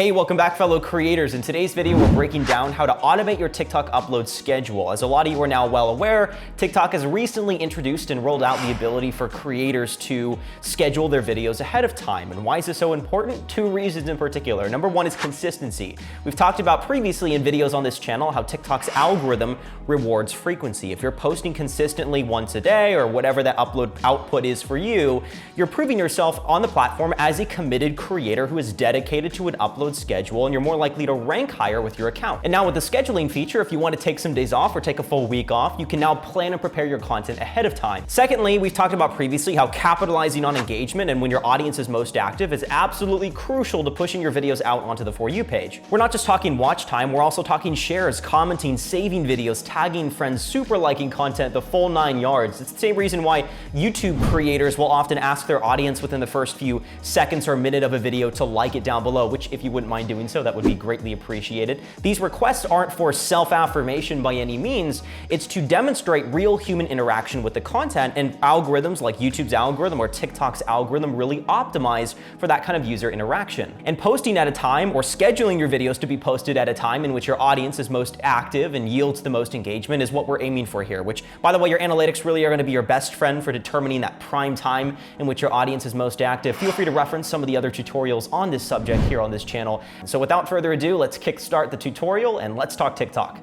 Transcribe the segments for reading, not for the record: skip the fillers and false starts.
Hey, welcome back, fellow creators. In today's video, we're breaking down how to automate your TikTok upload schedule. As a lot of you are now well aware, TikTok has recently introduced and rolled out the ability for creators to schedule their videos ahead of time. And why is this so important? Two reasons in particular. Number one is consistency. We've talked about previously in videos on this channel how TikTok's algorithm rewards frequency. If you're posting consistently once a day or whatever that upload output is for you, you're proving yourself on the platform as a committed creator who is dedicated to an upload schedule, and you're more likely to rank higher with your account. And now with the scheduling feature, if you want to take some days off or take a full week off, you can now plan and prepare your content ahead of time. Secondly, we've talked about previously how capitalizing on engagement and when your audience is most active is absolutely crucial to pushing your videos out onto the For You page. We're not just talking watch time, we're also talking shares, commenting, saving videos, tagging friends, super liking content, the full 9 yards. It's the same reason why YouTube creators will often ask their audience within the first few seconds or minute of a video to like it down below, which if you wouldn't mind doing so, that would be greatly appreciated. These requests aren't for self-affirmation by any means. It's to demonstrate real human interaction with the content, and algorithms like YouTube's algorithm or TikTok's algorithm really optimize for that kind of user interaction. And posting at a time or scheduling your videos to be posted at a time in which your audience is most active and yields the most engagement is what we're aiming for here, which, by the way, your analytics really are going to be your best friend for determining that prime time in which your audience is most active. Feel free to reference some of the other tutorials on this subject here on this channel. So without further ado, let's kickstart the tutorial and let's talk TikTok.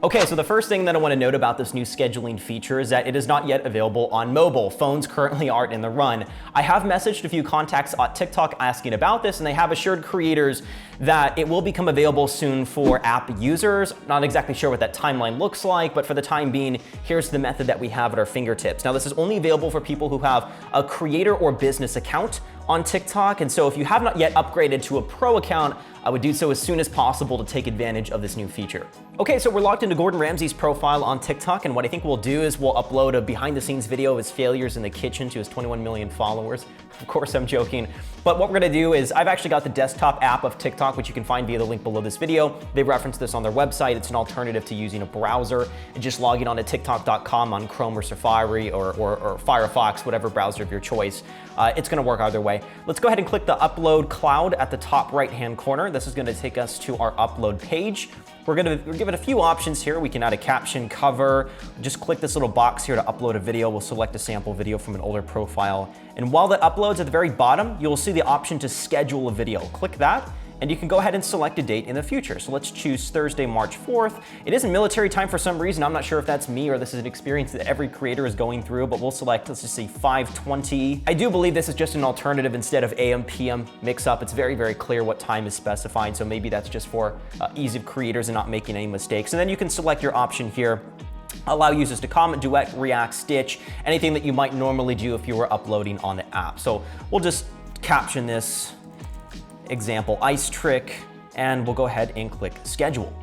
Okay, so the first thing that I want to note about this new scheduling feature is that it is not yet available on mobile. Phones currently aren't in the run. I have messaged a few contacts at TikTok asking about this, and they have assured creators that it will become available soon for app users. Not exactly sure what that timeline looks like, but for the time being, here's the method that we have at our fingertips. Now, this is only available for people who have a creator or business account on TikTok, and so if you have not yet upgraded to a pro account, I would do so as soon as possible to take advantage of this new feature. Okay, so we're logged into Gordon Ramsay's profile on TikTok, and what I think we'll do is we'll upload a behind-the-scenes video of his failures in the kitchen to his 21 million followers. Of course, I'm joking. But what we're gonna do is I've actually got the desktop app of TikTok, which you can find via the link below this video. They reference this on their website. It's an alternative to using a browser and just logging on to tiktok.com on Chrome or Safari or Firefox, whatever browser of your choice. It's gonna work either way. Let's go ahead and click the upload cloud at the top right-hand corner. This is gonna take us to our upload page. We're given a few options here. We can add a caption, cover, just click this little box here to upload a video. We'll select a sample video from an older profile. And while that uploads at the very bottom, you'll see the option to schedule a video. Click that, and you can go ahead and select a date in the future. So let's choose Thursday, March 4th. It isn't military time for some reason. I'm not sure if that's me or this is an experience that every creator is going through, but we'll select, let's just say 5:20. I do believe this is just an alternative instead of AM, PM mix up. It's very, very clear what time is specified. So maybe that's just for ease of creators and not making any mistakes. And then you can select your option here. Allow users to comment, duet, react, stitch, anything that you might normally do if you were uploading on the app. So we'll just caption this example ice trick, and we'll go ahead and click schedule.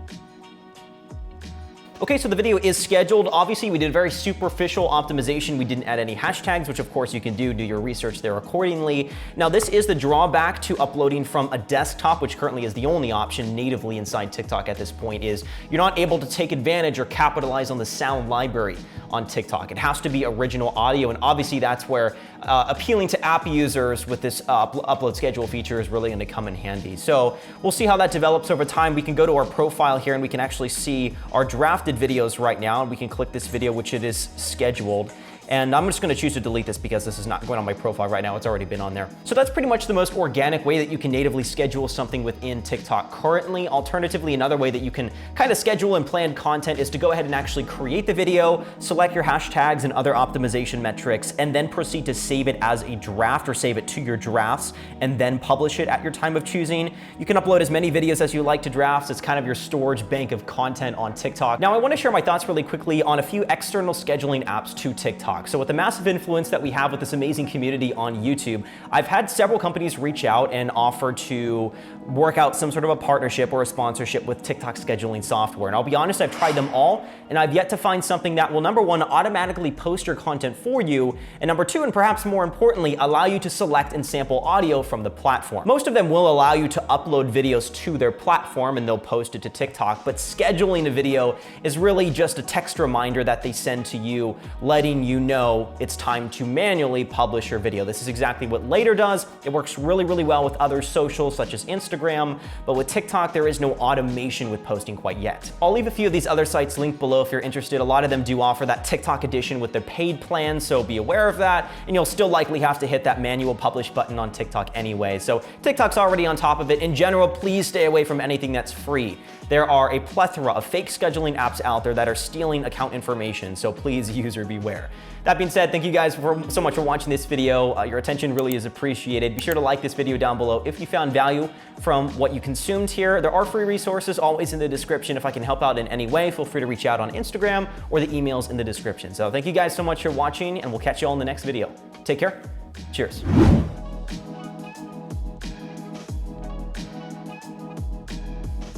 Okay, so the video is scheduled. Obviously, we did a very superficial optimization. We didn't add any hashtags, which of course you can do your research there accordingly. Now, this is the drawback to uploading from a desktop, which currently is the only option natively inside TikTok at this point, is you're not able to take advantage or capitalize on the sound library on TikTok. It has to be original audio, and obviously that's where appealing to app users with this upload schedule feature is really gonna come in handy. So we'll see how that develops over time. We can go to our profile here and we can actually see our drafted videos right now, and we can click this video, which it is scheduled. And I'm just gonna choose to delete this because this is not going on my profile right now. It's already been on there. So that's pretty much the most organic way that you can natively schedule something within TikTok currently. Alternatively, another way that you can kind of schedule and plan content is to go ahead and actually create the video, select your hashtags and other optimization metrics, and then proceed to save it as a draft or save it to your drafts and then publish it at your time of choosing. You can upload as many videos as you like to drafts. It's kind of your storage bank of content on TikTok. Now, I wanna share my thoughts really quickly on a few external scheduling apps to TikTok. So with the massive influence that we have with this amazing community on YouTube, I've had several companies reach out and offer to work out some sort of a partnership or a sponsorship with TikTok scheduling software. And I'll be honest, I've tried them all, and I've yet to find something that will, number one, automatically post your content for you, and number two, and perhaps more importantly, allow you to select and sample audio from the platform. Most of them will allow you to upload videos to their platform and they'll post it to TikTok, but scheduling a video is really just a text reminder that they send to you, letting you know it's time to manually publish your video. This is exactly what Later does. It works really, really well with other socials such as Instagram, but with TikTok, there is no automation with posting quite yet. I'll leave a few of these other sites linked below if you're interested. A lot of them do offer that TikTok edition with their paid plan, so be aware of that, and you'll still likely have to hit that manual publish button on TikTok anyway. So TikTok's already on top of it. In general, please stay away from anything that's free. There are a plethora of fake scheduling apps out there that are stealing account information, so please user beware. That being said, thank you guys so much for watching this video. Your attention really is appreciated. Be sure to like this video down below if you found value from what you consumed here. There are free resources always in the description. If I can help out in any way, feel free to reach out on Instagram or the emails in the description. So thank you guys so much for watching, and we'll catch you all in the next video. Take care. Cheers.